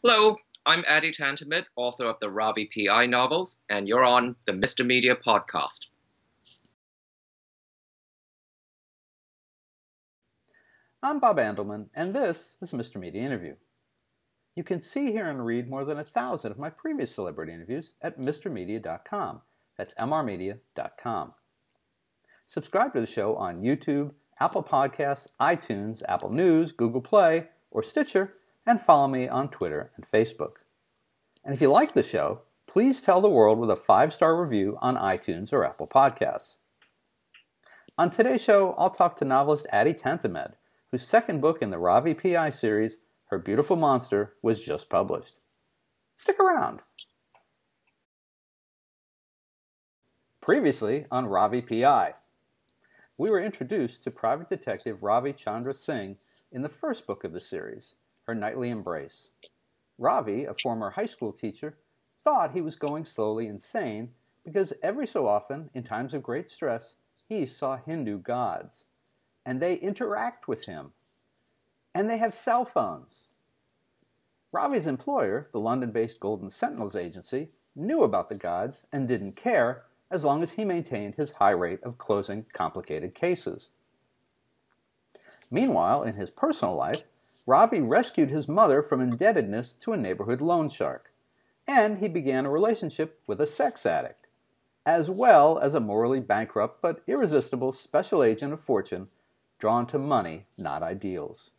Hello, I'm Adi Tantimedh, author of the Ravi PI novels, and you're on the Mr. Media podcast. I'm Bob Andelman, and this is Mr. Media Interview. You can see, hear, and read more than 1,000 of my previous celebrity interviews at mrmedia.com. That's mrmedia.com. Subscribe to the show on YouTube, Apple Podcasts, iTunes, Apple News, Google Play, or Stitcher, and follow me on Twitter and Facebook. And if you like the show, please tell the world with a 5-star review on iTunes or Apple Podcasts. On today's show, I'll talk to novelist Adi Tantimedh, whose second book in the Ravi PI series, Her Beautiful Monster, was just published. Stick around. Previously on Ravi PI, we were introduced to Private Detective Ravi Chandra Singh in the first book of the series, Her Nightly Embrace. Ravi, a former high school teacher, thought he was going slowly insane because every so often, in times of great stress, he saw Hindu gods. And they interact with him. And they have cell phones. Ravi's employer, the London-based Golden Sentinels Agency, knew about the gods and didn't care as long as he maintained his high rate of closing complicated cases. Meanwhile, in his personal life, Ravi rescued his mother from indebtedness to a neighborhood loan shark, and he began a relationship with a sex addict, as well as a morally bankrupt but irresistible special agent of fortune drawn to money, not ideals.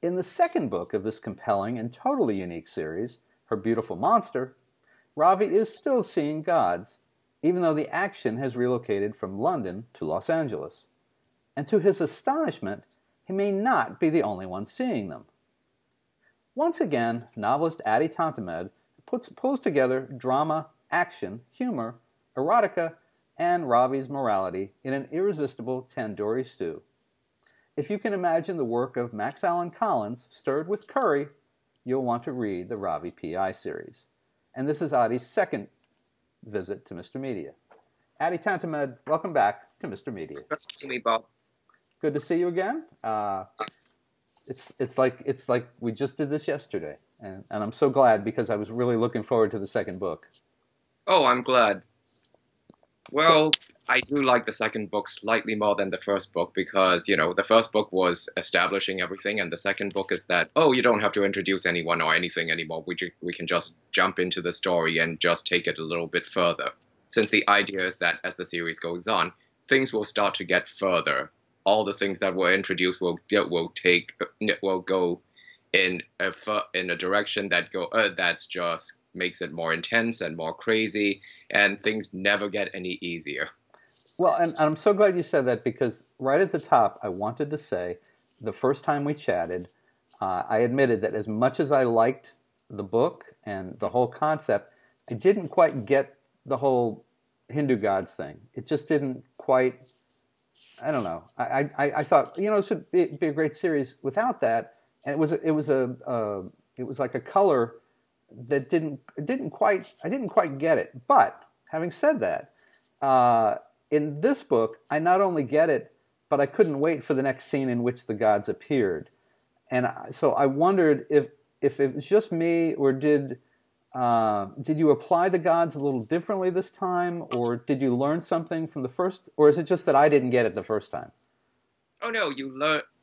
In the second book of this compelling and totally unique series, Her Beautiful Monster, Ravi is still seeing gods, even though the action has relocated from London to Los Angeles. And to his astonishment, he may not be the only one seeing them. Once again, novelist Adi Tantimedh pulls together drama, action, humor, erotica, and Ravi's morality in an irresistible tandoori stew. If you can imagine the work of Max Allan Collins stirred with curry, you'll want to read the Ravi PI series. And this is Adi's second visit to Mr. Media. Adi Tantimedh, welcome back to Mr. Media. Good to see me, Bob. Good to see you again. It's like we just did this yesterday, and I'm so glad because I was really looking forward to the second book. Oh, I'm glad. Well, I do like the second book slightly more than the first book because, the first book was establishing everything, and the second book is that, you don't have to introduce anyone or anything anymore. We can just jump into the story and just take it a little bit further. Since the idea is that as the series goes on, things will start to get further. All the things that were introduced will go in a direction that's just makes it more intense and more crazy, and things never get any easier. Well, and I'm so glad you said that because right at the top, I wanted to say the first time we chatted, I admitted that as much as I liked the book and the whole concept, I didn't quite get the whole Hindu gods thing. It just didn't quite. I don't know. I thought this would be a great series without that, and it was like a color that I didn't quite get it. But having said that, in this book, I not only get it, but I couldn't wait for the next scene in which the gods appeared, and so I wondered if it was just me, or did you apply the gods a little differently this time, or did you learn something from the first, or is it just that I didn't get it the first time? Oh no,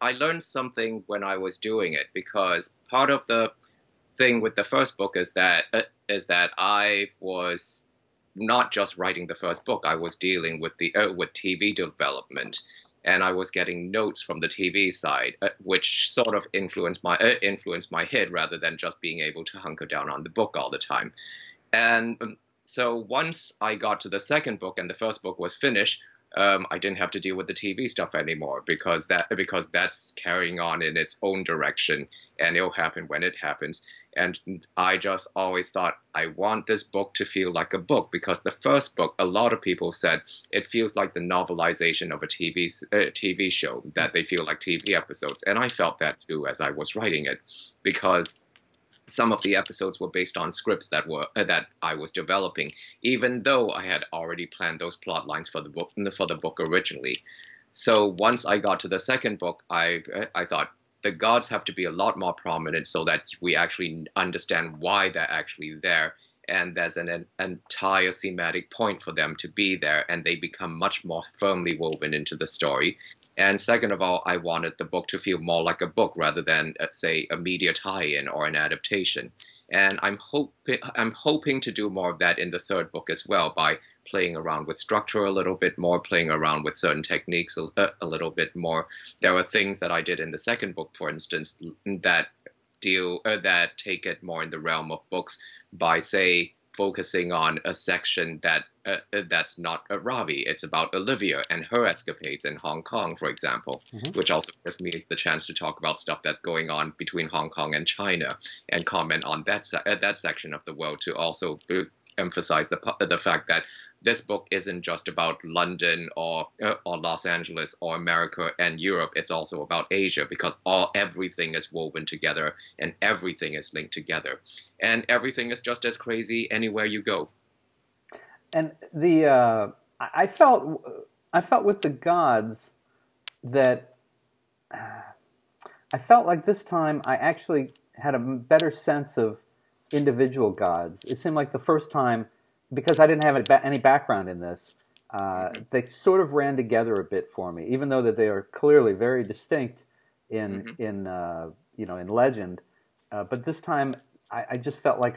I learned something when I was doing it, because part of the thing with the first book is that I was not just writing the first book. I was dealing with with TV development, and I was getting notes from the TV side, which sort of influenced my head rather than just being able to hunker down on the book all the time. And so once I got to the second book and the first book was finished, I didn't have to deal with the TV stuff anymore because that's carrying on in its own direction, and it'll happen when it happens. And I just always thought I want this book to feel like a book, because the first book, a lot of people said it feels like the novelization of a TV show, that they feel like TV episodes, and I felt that too as I was writing it, because some of the episodes were based on scripts that I was developing, even though I had already planned those plot lines for the book originally. So once I got to the second book, I thought, the gods have to be a lot more prominent so that we actually understand why they're actually there. And there's an entire thematic point for them to be there, and they become much more firmly woven into the story. And second of all, I wanted the book to feel more like a book rather than, say, a media tie-in or an adaptation. And I'm hoping to do more of that in the third book as well, by playing around with structure a little bit more, playing around with certain techniques a little bit more. There are things that I did in the second book, for instance, that take it more in the realm of books by, say, focusing on a section that's not Ravi. It's about Olivia and her escapades in Hong Kong, for example, which also gives me the chance to talk about stuff that's going on between Hong Kong and China and comment on that section of the world, to also emphasize the fact that this book isn't just about London or Los Angeles or America and Europe. It's also about Asia, because everything is woven together and everything is linked together, and everything is just as crazy anywhere you go. And I felt with the gods that I felt like this time I actually had a better sense of individual gods. It seemed like the first time, because I didn't have any background in this, they sort of ran together a bit for me, even though that they are clearly very distinct in legend. But this time, I just felt like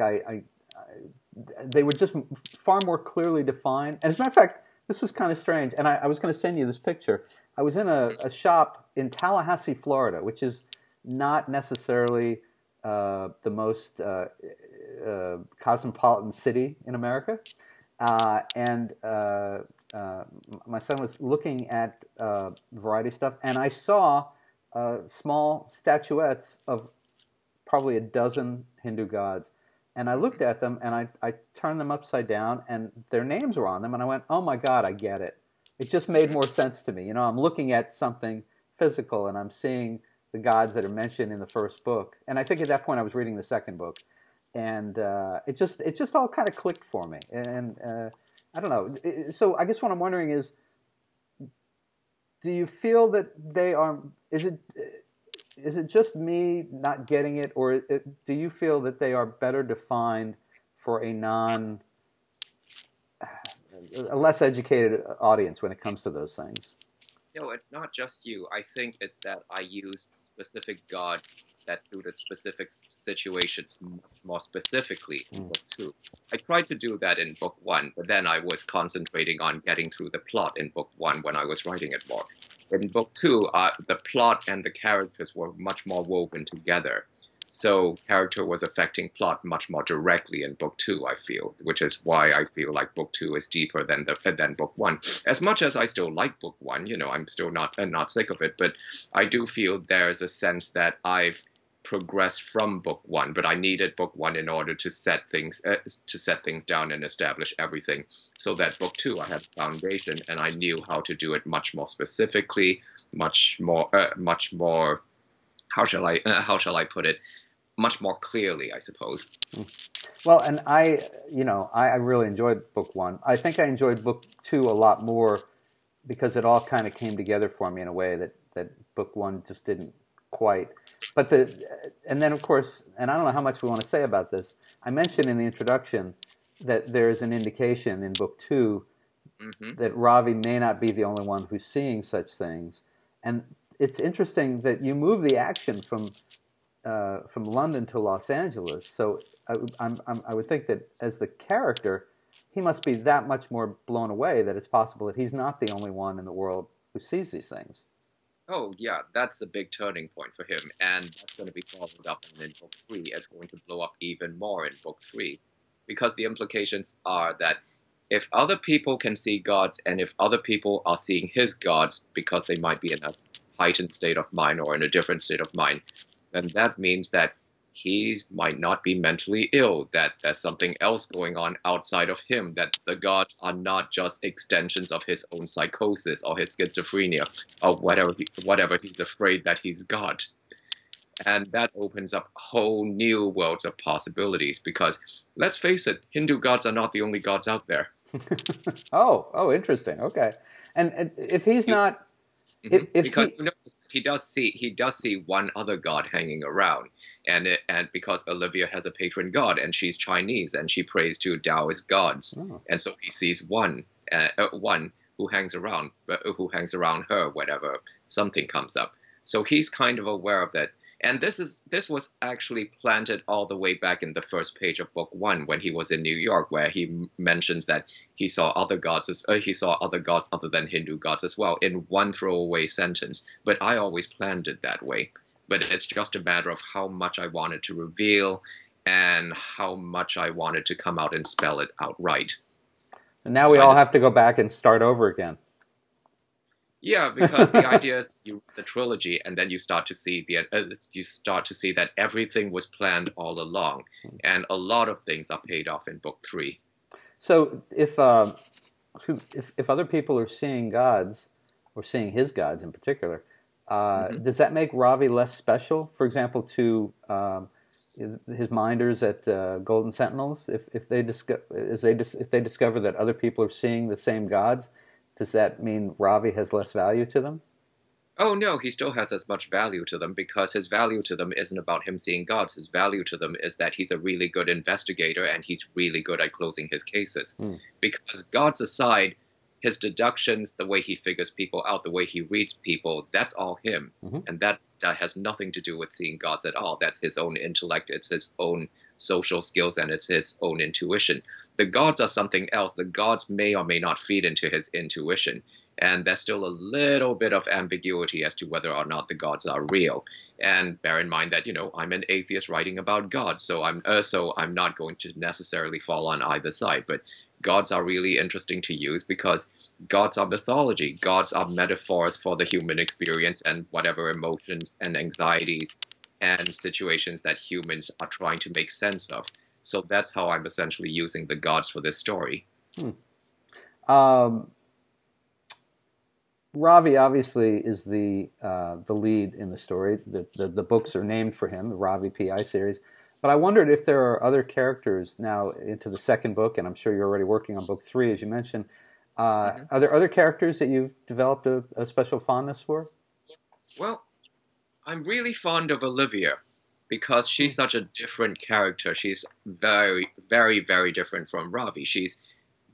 they were just far more clearly defined. And as a matter of fact, this was kind of strange. And I was going to send you this picture. I was in a shop in Tallahassee, Florida, which is not necessarily the most cosmopolitan city in America, and my son was looking at variety stuff, and I saw small statuettes of probably a dozen Hindu gods, and I looked at them and I turned them upside down, and their names were on them, and I went, oh my God, I get it. It just made more sense to me. You know, I'm looking at something physical and I'm seeing the gods that are mentioned in the first book. And I think at that point I was reading the second book, and it just all kind of clicked for me. And I don't know. So I guess what I'm wondering is, do you feel that they are? Is it just me not getting it, or do you feel that they are better defined for a less educated audience when it comes to those things? No, it's not just you. I think it's that I used specific gods that suited specific situations much more specifically in book two. I tried to do that in book one, but then I was concentrating on getting through the plot in book one when I was writing it more. In book two, the plot and the characters were much more woven together. So character was affecting plot much more directly in book two, I feel, which is why I feel like book two is deeper than book one. As much as I still like book one, you know, I'm still not sick of it, but I do feel there's a sense that I've progressed from book one, but I needed book one in order to set things down and establish everything, so that book two I had a foundation and I knew how to do it much more specifically, much more. How shall I put it? Much more clearly, I suppose. Well, and I really enjoyed book one. I think I enjoyed book two a lot more because it all kind of came together for me in a way that book one just didn't quite. But and then of course, and I don't know how much we want to say about this. I mentioned in the introduction that there is an indication in book two that Ravi may not be the only one who's seeing such things, and it's interesting that you move the action from London to Los Angeles. So I would think that as the character, he must be that much more blown away that it's possible that he's not the only one in the world who sees these things. Oh, yeah, that's a big turning point for him, and that's going to be followed up in book three. It's going to blow up even more in book three, because the implications are that if other people can see gods, and if other people are seeing his gods because they might be in a heightened state of mind or in a different state of mind, then that means that he might not be mentally ill, that there's something else going on outside of him, that the gods are not just extensions of his own psychosis or his schizophrenia or whatever he's afraid that he's got. And that opens up whole new worlds of possibilities, because let's face it, Hindu gods are not the only gods out there. Oh, interesting. Okay. And if he's not, If Because he, you notice he does see one other god hanging around, and because Olivia has a patron god and she's Chinese and she prays to Taoist gods, oh, and so he sees one who hangs around her whenever something comes up. So he's kind of aware of that. And this was actually planted all the way back in the first page of book one when he was in New York, where he mentions that he saw other gods other than Hindu gods as well in one throwaway sentence. But I always planned it that way. But it's just a matter of how much I wanted to reveal and how much I wanted to come out and spell it outright. and now we I all have to just go back and start over again. Yeah, because the idea is you read the trilogy and then you start to see that everything was planned all along, and a lot of things are paid off in book three. So if other people are seeing gods, or seeing his gods in particular, Hmm. does that make Ravi less special? For example, to his minders at Golden Sentinels, if they discover that other people are seeing the same gods, does that mean Ravi has less value to them? Oh no, he still has as much value to them because his value to them isn't about him seeing gods. His value to them is that he's a really good investigator and he's really good at closing his cases. Hmm. Because gods aside, his deductions, the way he figures people out, the way he reads people, that's all him. Hmm. And that has nothing to do with seeing gods at all. That's his own intellect, it's his own social skills, and it's his own intuition. The gods are something else. The gods may or may not feed into his intuition. And there's still a little bit of ambiguity as to whether or not the gods are real. And bear in mind that, I'm an atheist writing about God, so I'm not going to necessarily fall on either side. But gods are really interesting to use because gods are mythology. Gods are metaphors for the human experience and whatever emotions and anxieties and situations that humans are trying to make sense of. So that's how I'm essentially using the gods for this story. Um, Ravi obviously is the lead in the story. The books are named for him, the Ravi PI series. But I wondered if there are other characters now into the second book, and I'm sure you're already working on book three, as you mentioned. Hmm. Are there other characters that you've developed a special fondness for? Well, I'm really fond of Olivia because she's such a different character. She's very, very, very different from Ravi. She's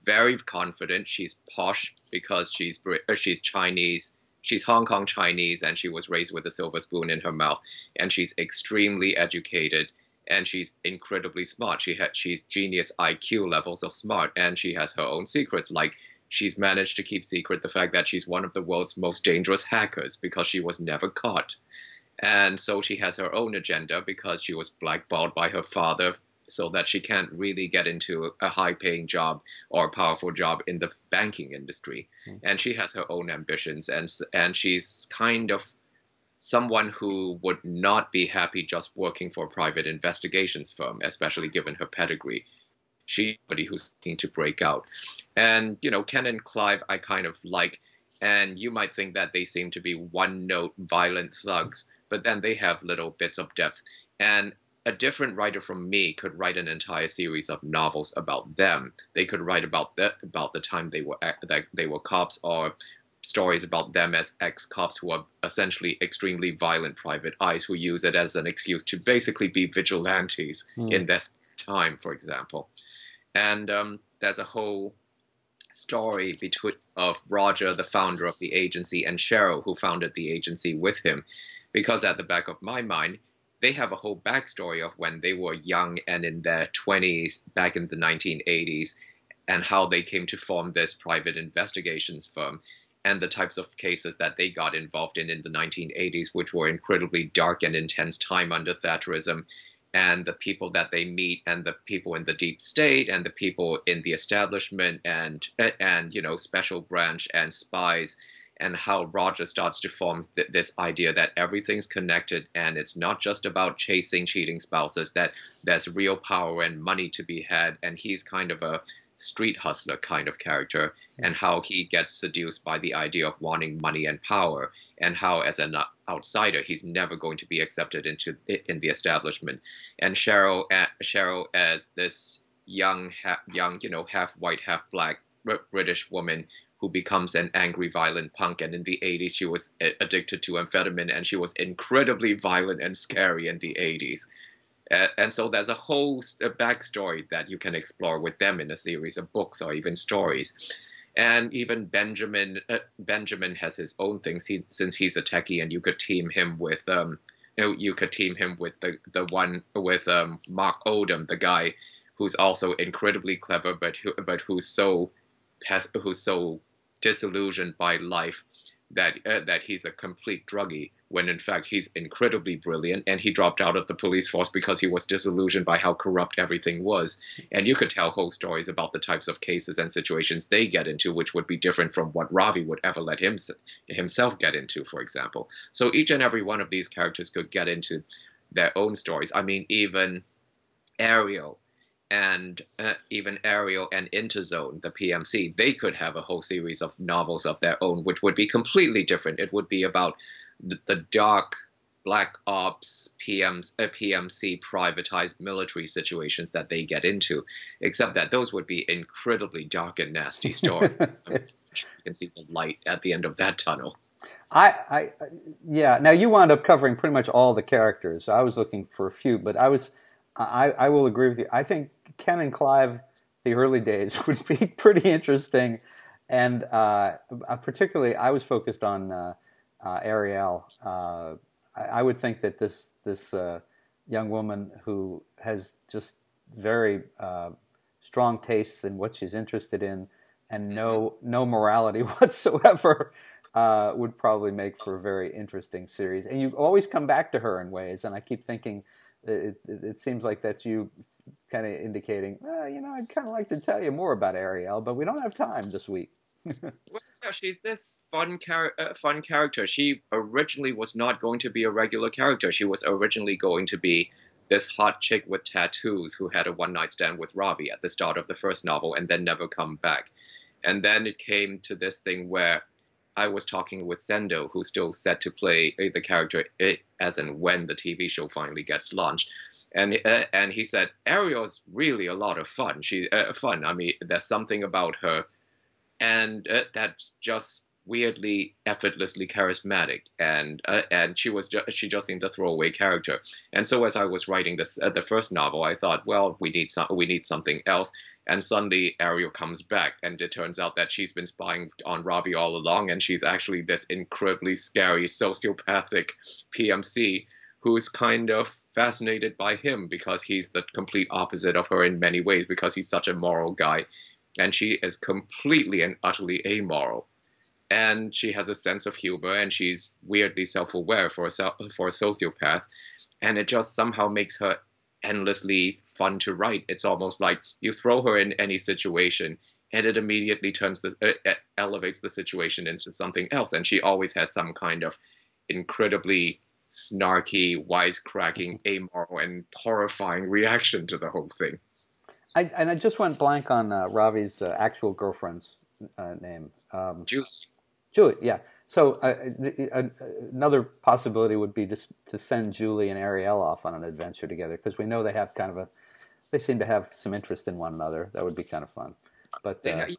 very confident. She's posh because she's Chinese. She's Hong Kong Chinese, and she was raised with a silver spoon in her mouth. And she's extremely educated, and she's incredibly smart. She's genius IQ levels of smart, and she has her own secrets. Like she's managed to keep secret the fact that she's one of the world's most dangerous hackers because she was never caught. And so she has her own agenda because she was blackballed by her father so that she can't really get into a high-paying job or a powerful job in the banking industry. And she has her own ambitions, and she's kind of someone who would not be happy just working for a private investigations firm, especially given her pedigree. She's somebody who's looking to break out. And, Ken and Clive I kind of like, and you might think that they seem to be one-note violent thugs, but then they have little bits of depth. And a different writer from me could write an entire series of novels about them. They could write about the time they were cops, or stories about them as ex-cops who are essentially extremely violent private eyes who use it as an excuse to basically be vigilantes in their time, for example. And there's a whole story of Roger, the founder of the agency, and Cheryl, who founded the agency with him, because at the back of my mind, they have a whole backstory of when they were young and in their 20s back in the 1980s, and how they came to form this private investigations firm, and the types of cases that they got involved in the 1980s, which were incredibly dark and intense time under Thatcherism, and the people that they meet, and the people in the deep state, and the people in the establishment, and special branch and spies, and how Roger starts to form this idea that everything's connected, and it's not just about chasing cheating spouses, that there's real power and money to be had, and he's kind of a street hustler kind of character, and how he gets seduced by the idea of wanting money and power, and how as an outsider he's never going to be accepted in the establishment. And Cheryl as this young half white, half black British woman who becomes an angry, violent punk. And in the 80s, she was addicted to amphetamine, and she was incredibly violent and scary in the 80s. And so there's a whole backstory that you can explore with them in a series of books or even stories. And even Benjamin has his own things. Since he's a techie, and you could team him with you could team him with the one with Mark Odom, the guy who's also incredibly clever, but who's so disillusioned by life that he's a complete druggie, when in fact he's incredibly brilliant, and he dropped out of the police force because he was disillusioned by how corrupt everything was. And you could tell whole stories about the types of cases and situations they get into, which would be different from what Ravi would ever let himself get into, for example. So each and every one of these characters could get into their own stories. I mean, even Ariel and Interzone, the PMC, they could have a whole series of novels of their own, which would be completely different. It would be about the dark black ops PMC privatized military situations that they get into, except that those would be incredibly dark and nasty stories. You can see the light at the end of that tunnel. Yeah. Now you wound up covering pretty much all the characters. I was looking for a few, but I will agree with you. I think Ken and Clive, the early days, would be pretty interesting, and particularly I was focused on Ariel. I would think that this young woman who has just very strong tastes in what she's interested in, and no morality whatsoever, would probably make for a very interesting series. And you always come back to her in ways, and I keep thinking, it seems like that's you kind of indicating, I'd kind of like to tell you more about Ariel, but we don't have time this week. Well, yeah, she's this fun character. She originally was not going to be a regular character. She was originally going to be this hot chick with tattoos who had a one-night stand with Ravi at the start of the first novel and then never come back. And then it came to this thing where I was talking with Sendo, who's still set to play the character as and when the TV show finally gets launched. And he said, Ariel's really a lot of fun. Fun. I mean, there's something about her, and that's just weirdly, effortlessly charismatic. And she just seemed a throwaway character. And so as I was writing the first novel, I thought, well, we need something else. And suddenly Ariel comes back, and it turns out that she's been spying on Ravi all along, and she's actually this incredibly scary, sociopathic PMC who's kind of fascinated by him because he's the complete opposite of her in many ways, because he's such a moral guy, and she is completely and utterly amoral. And she has a sense of humor, and she's weirdly self-aware for a sociopath, and it just somehow makes her endlessly fun to write. It's almost like you throw her in any situation, and it immediately elevates the situation into something else. And she always has some kind of incredibly snarky, wisecracking, amoral, and horrifying reaction to the whole thing. I just went blank on Ravi's actual girlfriend's name. Julie, yeah. So another possibility would be to send Julie and Ariel off on an adventure together, because we know they have they seem to have some interest in one another. That would be kind of fun. But they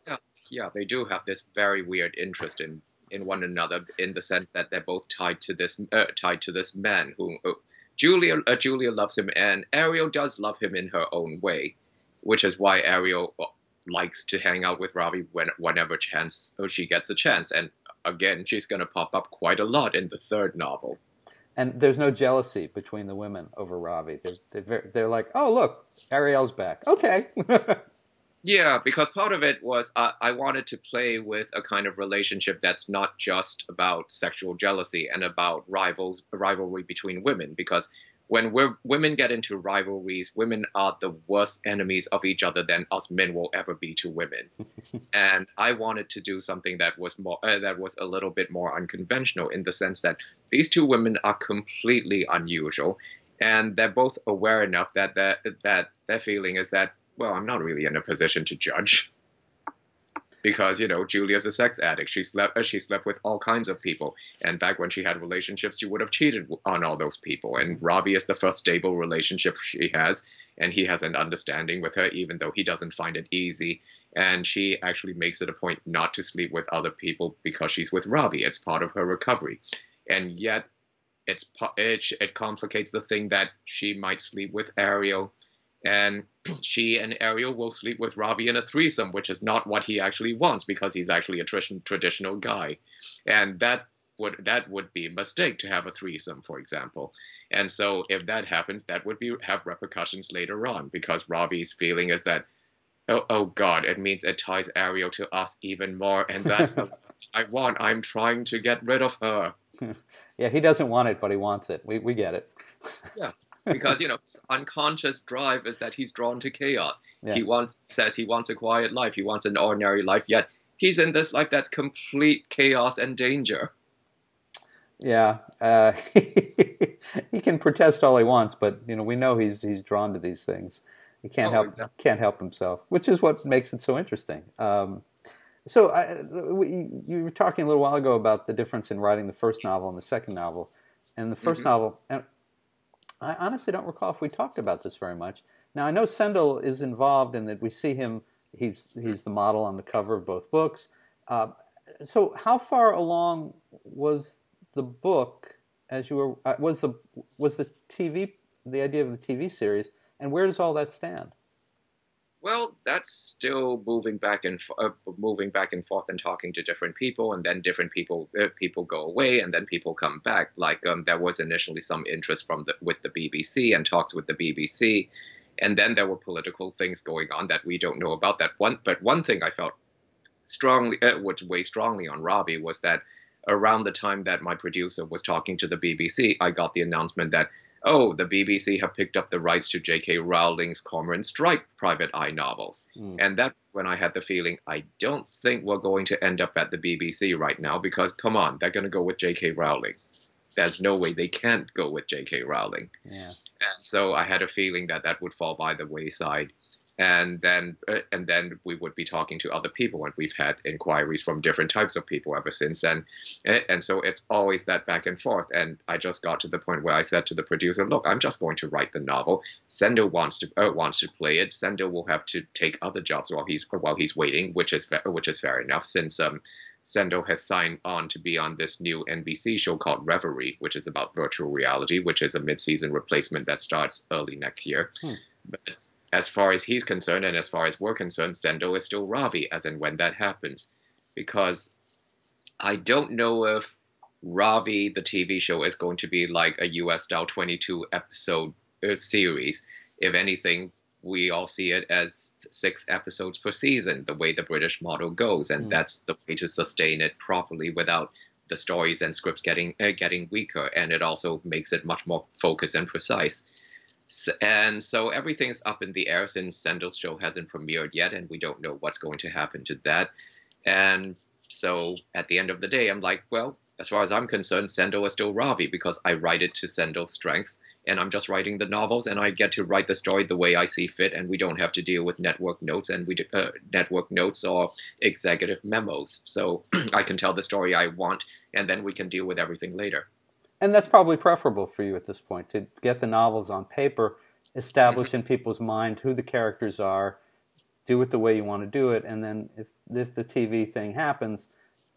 do have this very weird interest in one another, in the sense that they're both tied to this man who Julia loves him, and Ariel does love him in her own way, which is why Ariel likes to hang out with Ravi whenever chance she gets a chance. And again, she's going to pop up quite a lot in the third novel. And there's no jealousy between the women over Ravi. They're like, oh, look, Ariel's back. Okay. Yeah, because part of it was I wanted to play with a kind of relationship that's not just about sexual jealousy and about rivalry between women. Because when women get into rivalries, women are the worst enemies of each other than us men will ever be to women. And I wanted to do something that was a little bit more unconventional, in the sense that these two women are completely unusual, and they're both aware enough that their feeling is that, well, I'm not really in a position to judge, because, Julia's a sex addict. She slept with all kinds of people, and back when she had relationships, she would have cheated on all those people. And Ravi is the first stable relationship she has, and he has an understanding with her, even though he doesn't find it easy. And she actually makes it a point not to sleep with other people because she's with Ravi. It's part of her recovery. And yet, it complicates the thing that she might sleep with Ariel, and she and Ariel will sleep with Ravi in a threesome, which is not what he actually wants because he's actually a traditional guy. And that would be a mistake to have a threesome, for example. And so if that happens, that would have repercussions later on because Ravi's feeling is that, oh God, it means it ties Ariel to us even more, and that's the last thing I want. I'm trying to get rid of her. Yeah, he doesn't want it, but he wants it. We get it. Yeah, because his unconscious drive is that he's drawn to chaos. Yeah. He says he wants a quiet life. He wants an ordinary life. Yet he's in this life that's complete chaos and danger. Yeah, he can protest all he wants, but we know he's drawn to these things. He can't help himself, which is what makes it so interesting. So you were talking a little while ago about the difference in writing the first novel and the second novel. And the first novel, and I honestly don't recall if we talked about this very much. Now, I know Sendel is involved in that. We see him, he's the model on the cover of both books. So how far along was the book as you were, was the the idea of the TV series, and where does all that stand? Well, that's still moving back and forth and talking to different people, and then different people go away, and then people come back. Like there was initially some interest with the BBC and talks with the BBC, and then there were political things going on that we don't know about. But one thing I felt would weigh strongly on Ravi was that around the time that my producer was talking to the BBC, I got the announcement that, oh, the BBC have picked up the rights to J.K. Rowling's Cormoran Strike private eye novels. And that's when I had the feeling, I don't think we're going to end up at the BBC right now because, come on, they're going to go with J.K. Rowling. There's no way they can't go with J.K. Rowling. Yeah. And so I had a feeling that would fall by the wayside. And then we would be talking to other people, and we've had inquiries from different types of people ever since. And so it's always that back and forth. And I just got to the point where I said to the producer, "Look, I'm just going to write the novel. Sendel wants to play it. Sendel will have to take other jobs while he's waiting, which is fair enough, since Sendel has signed on to be on this new NBC show called Reverie, which is about virtual reality, which is a mid-season replacement that starts early next year. But as far as he's concerned, and as far as we're concerned, Sendel is still Ravi, as in when that happens. Because I don't know if Ravi, the TV show, is going to be like a US-style 22-episode series. If anything, we all see it as 6 episodes per season, the way the British model goes. And that's the way to sustain it properly without the stories and scripts getting weaker. And it also makes it much more focused and precise. And so everything's up in the air since Sendel's show hasn't premiered yet, and we don't know what's going to happen to that. And so at the end of the day, I'm like, well, as far as I'm concerned, Sendel is still Ravi because I write it to Sendel's strengths, and I'm just writing the novels, and I get to write the story the way I see fit, and we don't have to deal with network notes or executive memos. So I can tell the story I want, and then we can deal with everything later. And that's probably preferable for you at this point, to get the novels on paper, establish in people's mind who the characters are, do it the way you want to do it, and then if the TV thing happens,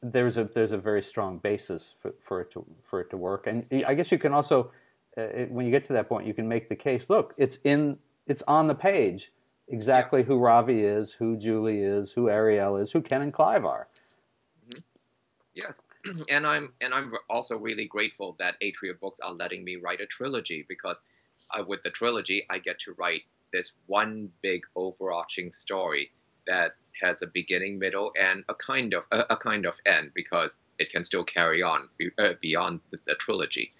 there's a very strong basis for it to work. And I guess you can also, when you get to that point, you can make the case. Look, it's on the page exactly who Ravi is, who Julie is, who Ariel is, who Ken and Clive are. Yes, and I'm also really grateful that Atria Books are letting me write a trilogy because with the trilogy I get to write this one big overarching story that has a beginning, middle, and a kind of end because it can still carry on beyond the trilogy,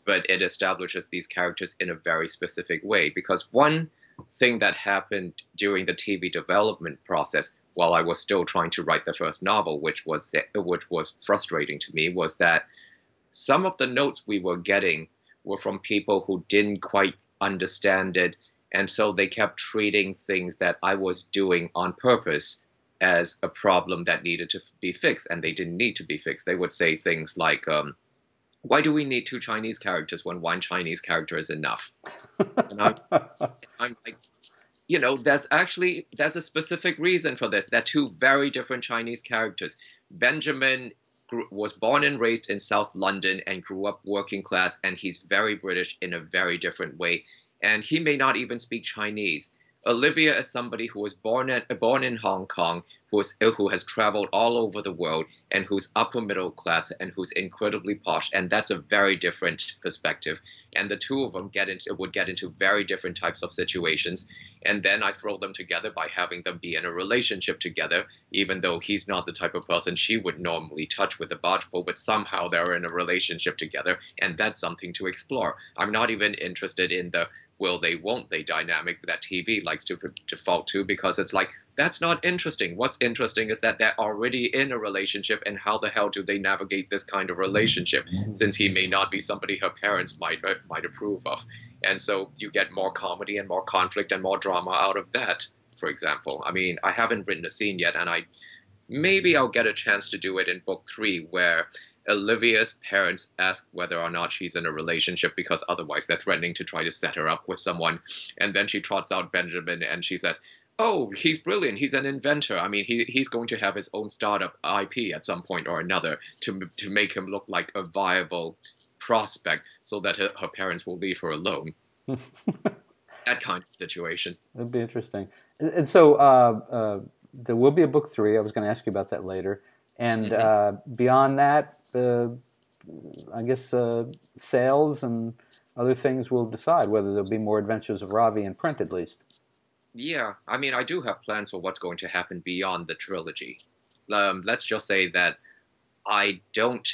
but it establishes these characters in a very specific way. Because one thing that happened during the TV development process, while I was still trying to write the first novel, which was frustrating to me, was that some of the notes we were getting were from people who didn't quite understand it, and so they kept treating things that I was doing on purpose as a problem that needed to be fixed, and they didn't need to be fixed. They would say things like, why do we need 2 Chinese characters when 1 Chinese character is enough? And I'm like, there's a specific reason for this. They're two very different Chinese characters. Benjamin was born and raised in South London and grew up working class, and he's very British in a very different way. And he may not even speak Chinese. Olivia is somebody who was born in Hong Kong, who has traveled all over the world, and who's upper middle class, and who's incredibly posh, and that's a very different perspective. And the two of them would get into very different types of situations. And then I throw them together by having them be in a relationship together, even though he's not the type of person she would normally touch with a barge pole, but somehow they're in a relationship together, and that's something to explore. I'm not even interested in the will they, won't they dynamic that TV likes to default to, because it's like, that's not interesting. What's interesting is that they're already in a relationship, and how the hell do they navigate this kind of relationship, since he may not be somebody her parents might approve of. And so you get more comedy and more conflict and more drama out of that, for example. I mean, I haven't written a scene yet, and maybe I'll get a chance to do it in book 3, where Olivia's parents ask whether or not she's in a relationship, because otherwise they're threatening to try to set her up with someone. And then she trots out Benjamin and she says, oh, he's brilliant. He's an inventor. I mean, he's going to have his own startup IP at some point or another to make him look like a viable prospect, so that her parents will leave her alone. That kind of situation. That'd be interesting. And so there will be a book 3. I was going to ask you about that later. And beyond that, I guess sales and other things will decide whether there'll be more Adventures of Ravi in print, at least. Yeah, I mean, I do have plans for what's going to happen beyond the trilogy. Let's just say that I don't...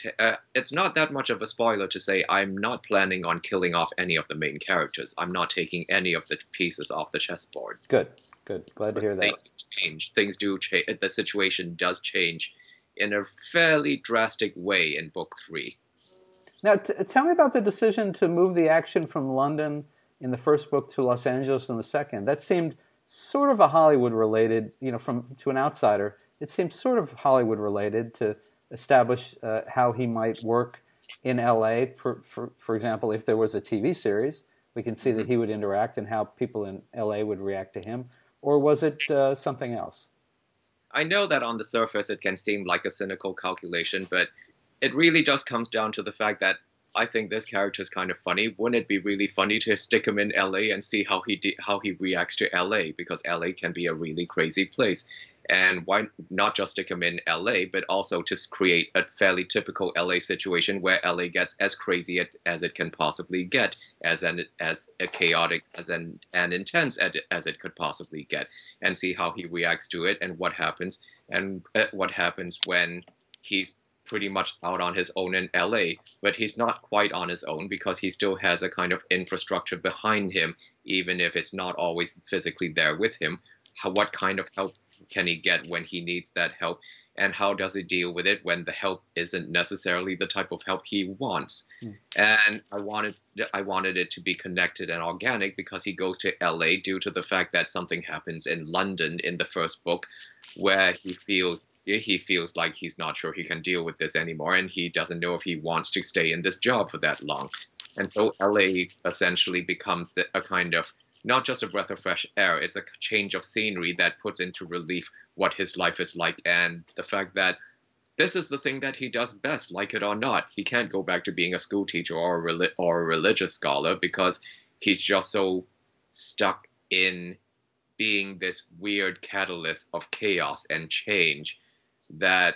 it's not that much of a spoiler to say I'm not planning on killing off any of the main characters. I'm not taking any of the pieces off the chessboard. Good. Glad to hear that. Things do change. The situation does change in a fairly drastic way in book 3. Now, tell me about the decision to move the action from London in the first book to Los Angeles in the second. That seemed sort of a Hollywood-related, to an outsider, it seemed sort of Hollywood-related to establish how he might work in L.A. For example, if there was a TV series, we can see that he would interact and how people in L.A. would react to him. Or was it something else? I know that on the surface it can seem like a cynical calculation, but it really just comes down to the fact that I think this character is kind of funny. Wouldn't it be really funny to stick him in LA and see how he reacts to LA? Because LA can be a really crazy place. And why not just stick him in LA, but also just create a fairly typical LA situation where LA gets as crazy as it can possibly get, as chaotic and intense as it could possibly get, and see how he reacts to it and what happens when he's pretty much out on his own in LA, but he's not quite on his own because he still has a kind of infrastructure behind him, even if it's not always physically there with him. What kind of help can he get when he needs that help, and how does he deal with it when the help isn't necessarily the type of help he wants? And I wanted it to be connected and organic because he goes to LA due to the fact that something happens in London in the first book where he feels like he's not sure he can deal with this anymore, and he doesn't know if he wants to stay in this job for that long. And so LA essentially becomes a kind of not just a breath of fresh air, it's a change of scenery that puts into relief what his life is like, and the fact that this is the thing that he does best, like it or not. He can't go back to being a school teacher or a religious scholar because he's just so stuck in being this weird catalyst of chaos and change that's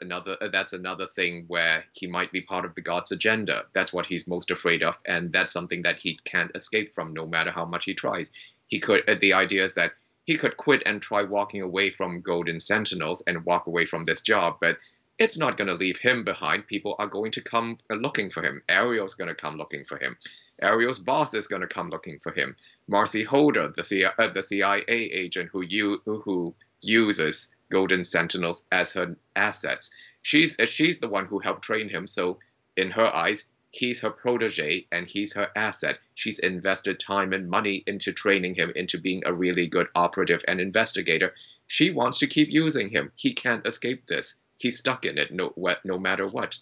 another thing where he might be part of the God's agenda. That's what he's most afraid of, and that's something that he can't escape from no matter how much he tries. The idea is that he could quit and try walking away from Golden Sentinels and walk away from this job, but it's not going to leave him behind. People are going to come looking for him. Ariel's going to come looking for him. Ariel's boss is going to come looking for him. Marcy Holder, the CIA agent who uses Golden Sentinels as her assets. She's the one who helped train him, so in her eyes, he's her protege and he's her asset. She's invested time and money into training him into being a really good operative and investigator. She wants to keep using him. He can't escape this. He's stuck in it no matter what.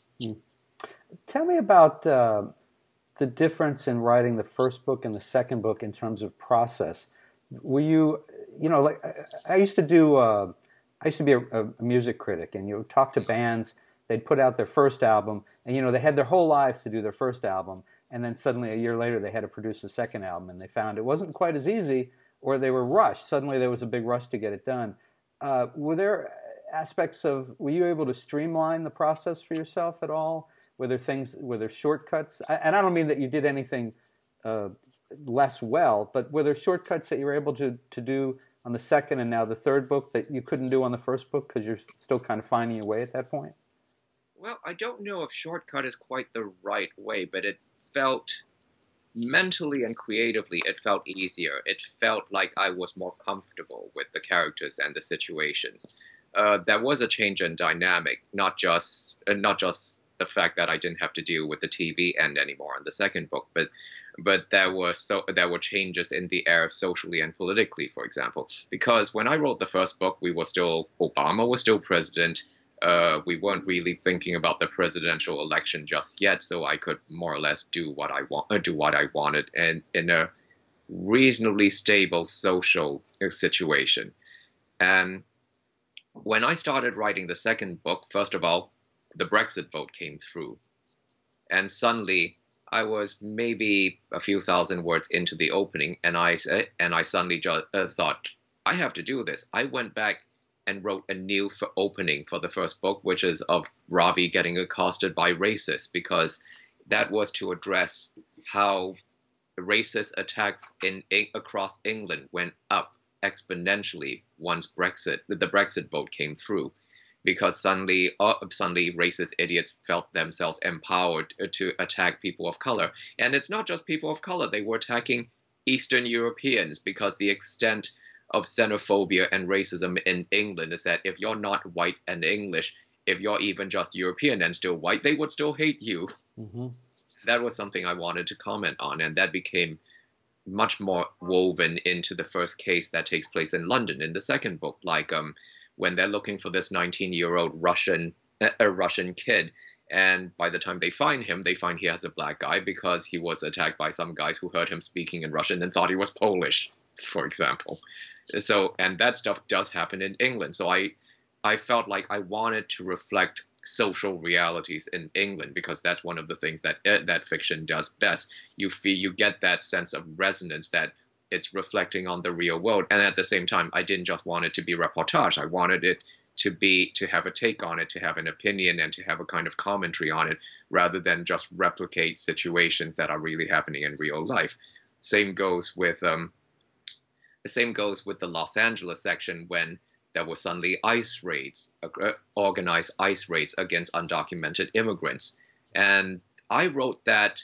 Tell me about the difference in writing the first book and the second book in terms of process. were you, like I used to do, I used to be a music critic, and you talk to bands, they'd put out their first album, and they had their whole lives to do their first album, and then suddenly a year later they had to produce a second album, and they found it wasn't quite as easy, or they were rushed. Suddenly there was a big rush to get it done. Were there aspects of, were you able to streamline the process for yourself at all? Were there shortcuts? And I don't mean that you did anything uh, less well, but were there shortcuts that you were able to do on the second and now the third book that you couldn't do on the first book because you're still kind of finding your way at that point? Well, I don't know if shortcut is quite the right way, but it felt mentally and creatively, it felt easier. It felt like I was more comfortable with the characters and the situations. There was a change in dynamic, not just the fact that I didn't have to deal with the TV end anymore in the second book, but there were changes in the air socially and politically, for example. Because when I wrote the first book, Obama was still president. We weren't really thinking about the presidential election just yet, so I could more or less do what I wanted, and in a reasonably stable social situation. And when I started writing the second book, first of all, the Brexit vote came through, and suddenly I was maybe a few thousand words into the opening, and I suddenly thought, I have to do this. I went back and wrote a new opening for the first book, which is of Ravi getting accosted by racists, because that was to address how racist attacks across England went up exponentially once the Brexit vote came through, because suddenly racist idiots felt themselves empowered to attack people of color. And it's not just people of color, they were attacking Eastern Europeans, because the extent of xenophobia and racism in England is that if you're not white and English, if you're even just European and still white, they would still hate you. Mm-hmm. That was something I wanted to comment on, and that became much more woven into the first case that takes place in London in the second book, like when they're looking for this 19-year-old Russian kid, and by the time they find him, they find he has a black eye because he was attacked by some guys who heard him speaking in Russian and thought he was Polish, for example. So, and that stuff does happen in England. So I felt like I wanted to reflect social realities in England, because that's one of the things that fiction does best. You get that sense of resonance, that it's reflecting on the real world. And at the same time, I didn't just want it to be reportage. I wanted it to have a take on it, to have an opinion, and to have a kind of commentary on it, rather than just replicate situations that are really happening in real life. Same goes with the Los Angeles section, when there were suddenly organized ICE raids against undocumented immigrants. And I wrote that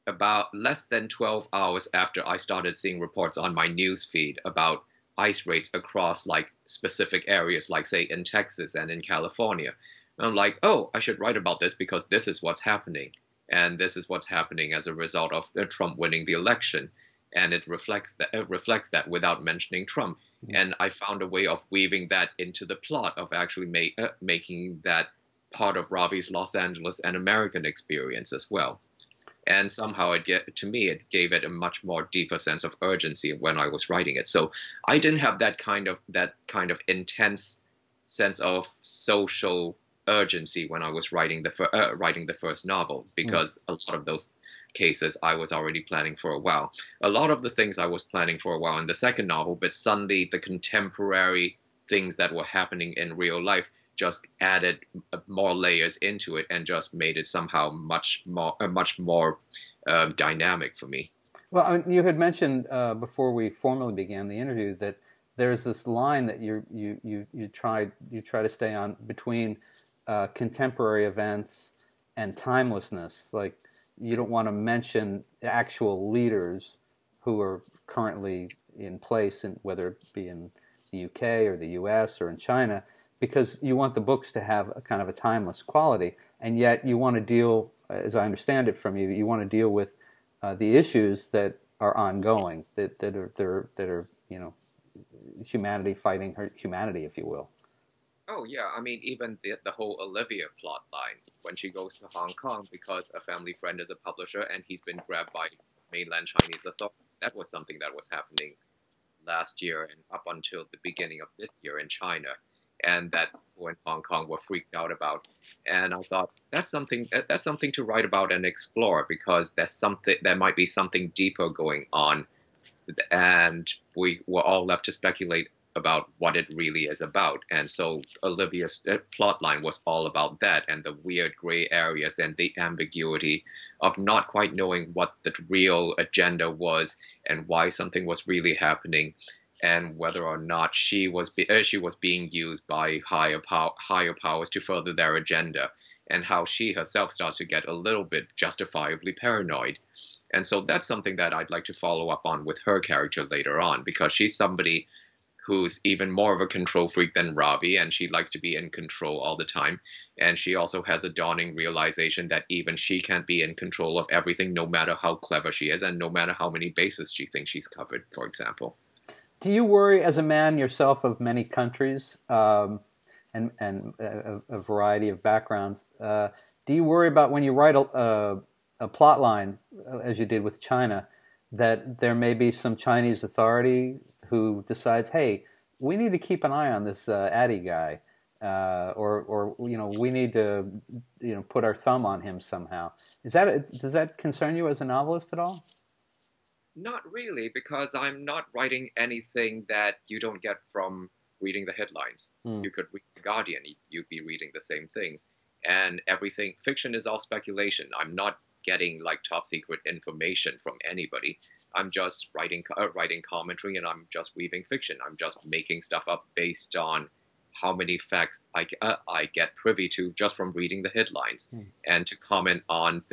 about less than 12 hours after I started seeing reports on my news feed about ICE raids across like specific areas, like say in Texas and in California. And I'm like, oh, I should write about this because this is what's happening. And this is what's happening as a result of Trump winning the election. And it reflects that without mentioning Trump. And I found a way of weaving that into the plot, of actually making that part of Ravi's Los Angeles and American experience as well. And somehow it gave it a much more deeper sense of urgency when I was writing it. So I didn't have that kind of intense sense of social urgency when I was writing the first novel, because a lot of those cases I was already planning for a while. A lot of the things I was planning for a while in the second novel, but suddenly the contemporary things that were happening in real life just added more layers into it and just made it somehow much more dynamic for me. Well, I mean, you had mentioned before we formally began the interview that there's this line that you try to stay on between contemporary events and timelessness. Like, you don't want to mention actual leaders who are currently in place, whether it be in the UK or the US or in China, because you want the books to have a kind of a timeless quality, and yet you want to deal, as I understand it from you, you want to deal with the issues that are ongoing, that are humanity fighting humanity, if you will. Oh yeah, I mean, even the whole Olivia plot line, when she goes to Hong Kong because a family friend is a publisher and he's been grabbed by mainland Chinese authorities, that was something that was happening last year and up until the beginning of this year in China, and that people in Hong Kong were freaked out about. And I thought that's something to write about and explore, because there might be something deeper going on, and we were all left to speculate about what it really is about. And so Olivia's plot line was all about that, and the weird gray areas and the ambiguity of not quite knowing what the real agenda was and why something was really happening, and whether or not she was being used by higher powers to further their agenda, and how she herself starts to get a little bit justifiably paranoid. And so that's something that I'd like to follow up on with her character later on, because she's somebody who's even more of a control freak than Ravi, and she likes to be in control all the time. And she also has a dawning realization that even she can't be in control of everything, no matter how clever she is, and no matter how many bases she thinks she's covered, for example. Do you worry, as a man yourself of many countries and a variety of backgrounds, do you worry about when you write a plot line, as you did with China, that there may be some Chinese authority who decides, hey, we need to keep an eye on this Adi guy, or we need to put our thumb on him somehow? Does that concern you as a novelist at all? Not really, because I'm not writing anything that you don't get from reading the headlines. You could read The Guardian, you'd be reading the same things. And everything, fiction is all speculation. I'm not getting like top secret information from anybody. I'm just writing commentary, and I'm just weaving fiction. I'm just making stuff up based on how many facts I get privy to just from reading the headlines, and to comment on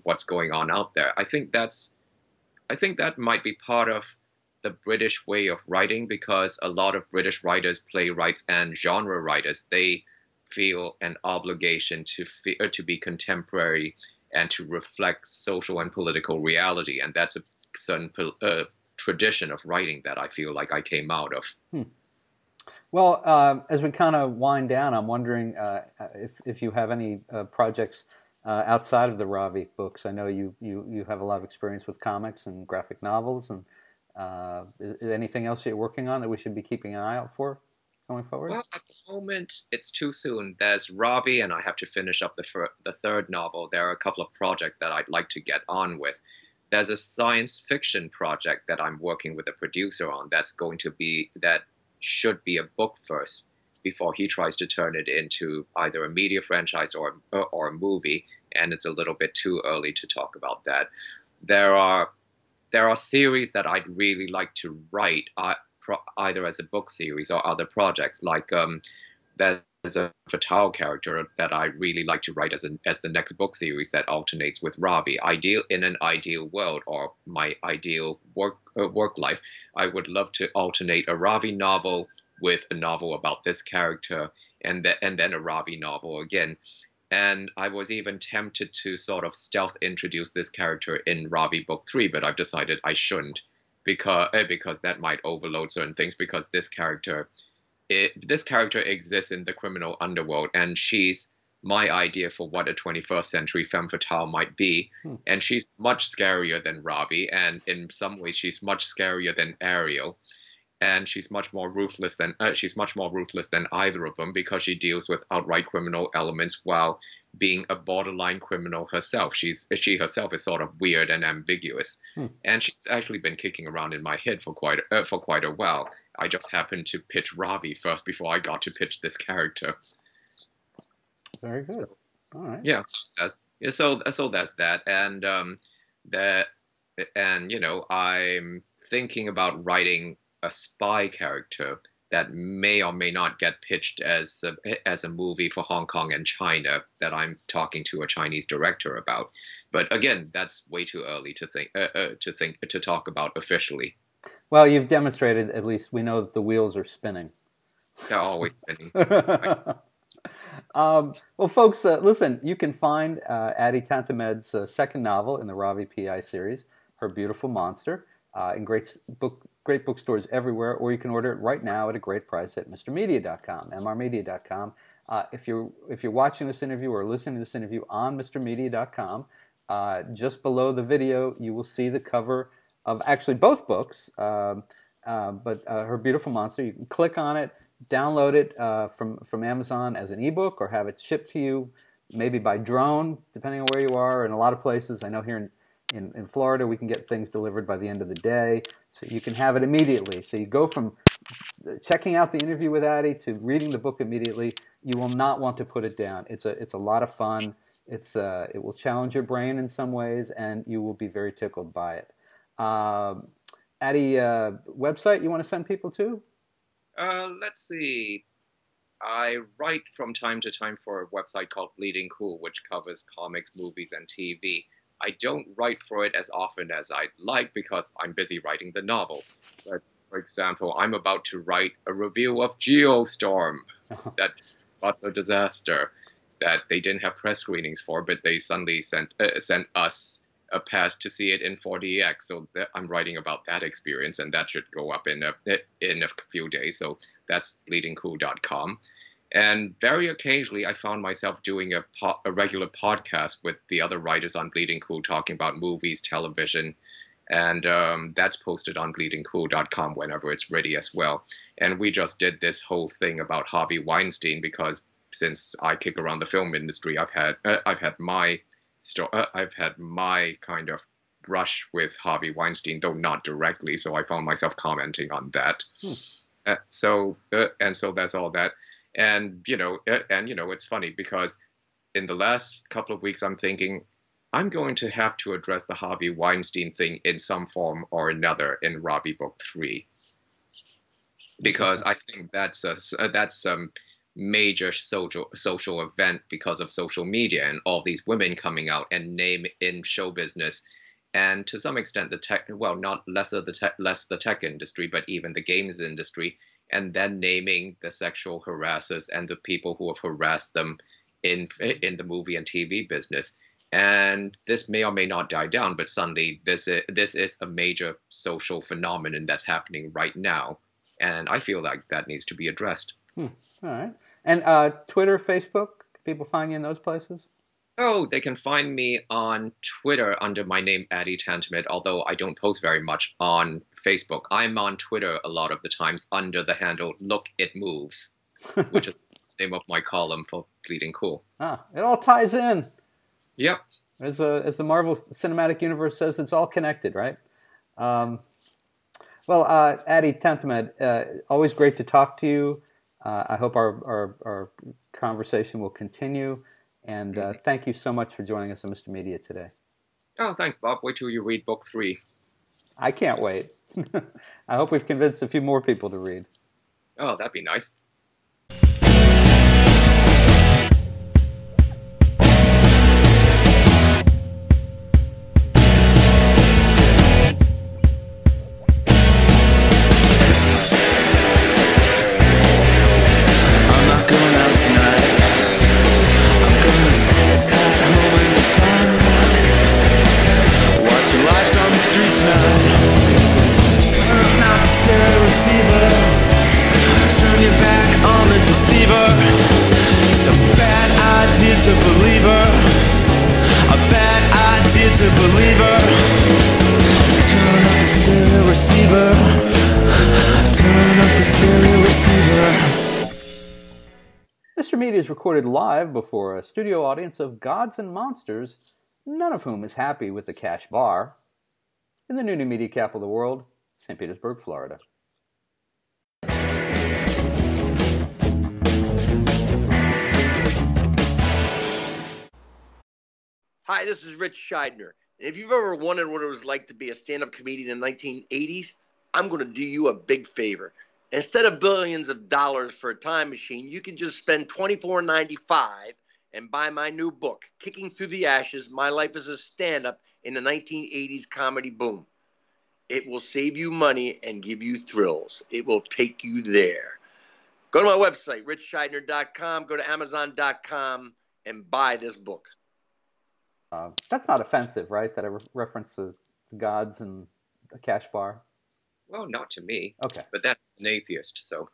what's going on out there. I think that might be part of the British way of writing, because a lot of British writers, playwrights, and genre writers, they feel an obligation to be contemporary and to reflect social and political reality. And that's a certain tradition of writing that I feel like I came out of. Well, as we kind of wind down, I'm wondering if you have any projects outside of the Ravi books. I know you have a lot of experience with comics and graphic novels, and is anything else you're working on that we should be keeping an eye out for going forward? Well, at the moment, it's too soon. There's Ravi, and I have to finish up the third novel. There are a couple of projects that I'd like to get on with. There's a science fiction project that I'm working with a producer on that should be a book first, before he tries to turn it into either a media franchise or a movie, and it's a little bit too early to talk about that. There are series that I'd really like to write, either as a book series or other projects. Like there's a Fatal character that I really like to write as the next book series that alternates with Ravi. In an ideal world, or my ideal work life, I would love to alternate a Ravi novel with a novel about this character, and then a Ravi novel again. And I was even tempted to sort of stealth introduce this character in Ravi Book 3, but I've decided I shouldn't, because that might overload certain things, because this character exists in the criminal underworld, and she's my idea for what a 21st century femme fatale might be. And she's much scarier than Ravi, and in some ways she's much scarier than Ariel. And she's much more ruthless than either of them, because she deals with outright criminal elements while being a borderline criminal herself. She herself is sort of weird and ambiguous, and she's actually been kicking around in my head for quite a while. I just happened to pitch Ravi first before I got to pitch this character. Very good. So, all right. Yeah. So that's that, and I'm thinking about writing a spy character that may or may not get pitched as a movie for Hong Kong and China, that I'm talking to a Chinese director about. But again, that's way too early to talk about officially. Well, you've demonstrated, at least we know that the wheels are spinning. They're always spinning. Well, folks, listen, you can find Adi Tantimedh's second novel in the Ravi PI series, Her Beautiful Monster, in great bookstores everywhere, or you can order it right now at a great price at mrmedia.com, mrmedia.com. If you're watching this interview or listening to this interview on mrmedia.com, just below the video, you will see the cover of actually both books. but Her Beautiful Monster. You can click on it, download it from Amazon as an ebook, or have it shipped to you, maybe by drone, depending on where you are. In a lot of places, I know here in Florida, we can get things delivered by the end of the day, so you can have it immediately. So you go from checking out the interview with Adi to reading the book immediately. You will not want to put it down. It's a lot of fun. It will challenge your brain in some ways, and you will be very tickled by it. Adi, website you want to send people to? Let's see. I write from time to time for a website called Bleeding Cool, which covers comics, movies, and TV. I don't write for it as often as I'd like because I'm busy writing the novel. But, for example, I'm about to write a review of Geostorm, that Butler disaster that they didn't have press screenings for, but they suddenly sent us a pass to see it in 4DX. So I'm writing about that experience, and that should go up in a few days. So that's bleedingcool.com. And very occasionally, I found myself doing a regular podcast with the other writers on Bleeding Cool, talking about movies, television, and that's posted on bleedingcool.com whenever it's ready as well. And we just did this whole thing about Harvey Weinstein because since I kick around the film industry, I've had my kind of brush with Harvey Weinstein, though not directly. So I found myself commenting on that. So that's all that. And it's funny because in the last couple of weeks, I'm thinking I'm going to have to address the Harvey Weinstein thing in some form or another in Ravi Book 3, because I think that's a major social event because of social media and all these women coming out and name in show business. And to some extent, not less the tech industry, but even the games industry, and then naming the sexual harassers and the people who have harassed them in the movie and TV business. And this may or may not die down, but suddenly this is a major social phenomenon that's happening right now, and I feel like that needs to be addressed. All right. And Twitter, Facebook, people find you in those places? Oh, they can find me on Twitter under my name, Adi Tantimedh, although I don't post very much on Facebook. I'm on Twitter a lot of the times under the handle Look It Moves, which is the name of my column for Bleeding Cool. It all ties in. Yep. As the Marvel Cinematic Universe says, it's all connected, right? Adi Tantimedh, always great to talk to you. I hope our conversation will continue. And thank you so much for joining us on Mr. Media today. Oh, thanks, Bob. Wait till you read Book 3. I can't wait. I hope we've convinced a few more people to read. Oh, that'd be nice. Mr. Media is recorded live before a studio audience of gods and monsters, none of whom is happy with the cash bar, in the new media capital of the world, St. Petersburg, Florida. Hi, this is Rich Scheidner. And if you've ever wondered what it was like to be a stand-up comedian in the 1980s, I'm going to do you a big favor. Instead of billions of dollars for a time machine, you can just spend $24.95 and buy my new book, Kicking Through the Ashes, My Life as a Stand-Up in the 1980s Comedy Boom. It will save you money and give you thrills. It will take you there. Go to my website, richscheidner.com, go to amazon.com, and buy this book. That's not offensive, right? That I reference the gods and the cash bar? Well, not to me. Okay. But that's an atheist, so